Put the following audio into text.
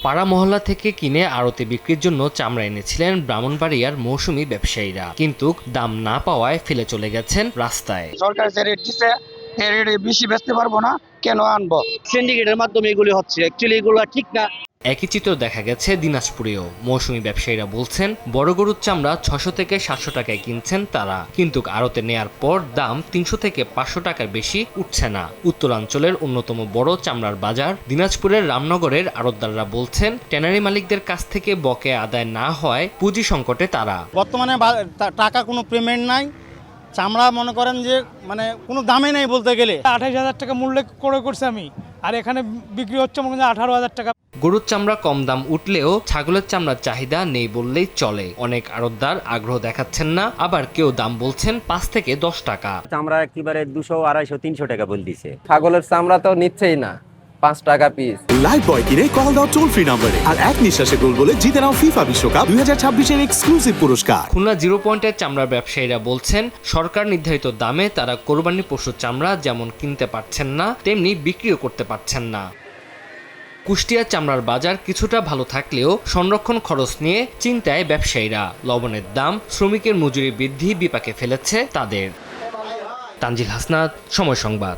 পাড়া মহল্লা থেকে কিনে আড়তে বিক্রির জন্য চামড়া এনেছিলেন ব্রাহ্মণবাড়িয়ার মৌসুমী ব্যবসায়ীরা, কিন্তু দাম না পাওয়ায় ফেলে চলে গেছেন রাস্তায়। সরকার যে রেট দিচ্ছে এই রেটে বেশি বেচতে পারবো না, কেন আনবো? সিন্ডিকেটের মাধ্যমে এগুলি হচ্ছে, অ্যাকচুয়ালি এগুলো ঠিক না। একই চিত্র দেখা গেছে দিনাজপুরেও। মৌসুমী ব্যবসায়ীরা বলছেন বড় গরুর চামড়া 600 থেকে 700 টাকায় কিনছেন তারা, কিন্তু আড়তে নেয়ার পর দাম 300 থেকে 500 টাকার বেশি উঠছে না। উত্তরাঞ্চলের অন্যতম বড় চামড়ার বাজার দিনাজপুরের রামনগরের আড়তদাররা বলছেন ট্যানারি মালিকদের কাছ থেকে বকেয়া আদায় না হয় পুঁজি সংকটে তারা। বর্তমানে টাকা কোনো পেমেন্ট নাই, চামড়া মনে করেন যে মানে কোনো দামে নেই বলতে গেলে। 28,000 টাকা মূল্যে ক্রয় করছি আমি, আর এখানে বিক্রি হচ্ছে মনে হয় 18,000 টাকা। গরুর চামড়া কম দাম উঠলেও ছাগলের চামড়ার চাহিদা নেই বললেই চলে। অনেক আড়তদার আগ্রহ দেখাচ্ছেন না, আবার কেউ দাম বলছেন 5 থেকে 10 টাকা। চামড়া একেবারে 200, 250, 300 টাকা বল দিছে। ছাগলের চামড়া তো নিচ্ছেই না, 5 টাকা পিস। লাইভ বয় কিনে কল দাও টোল ফ্রি নম্বরে, আর এক নিঃশ্বাসে গোল বলে জিতে নাও ফিফা বিশ্বকাপ 2026 এক্সক্লুসিভ পুরস্কার। খুলনা 0 পয়েন্টের চামড়ার ব্যবসায়ীরা বলছেন সরকার নির্ধারিত দামে তারা কোরবানি পশুর চামড়া যেমন কিনতে পারছেন না, তেমনি বিক্রিও করতে পারছেন না। কুষ্টিয়ার চামড়ার বাজার কিছুটা ভালো থাকলেও সংরক্ষণ খরচ নিয়ে চিন্তায় ব্যবসায়ীরা। লবণের দাম, শ্রমিকের মজুরি বৃদ্ধি বিপাকে ফেলেছে তাদের। তানজিল হাসনাত, সময় সংবাদ।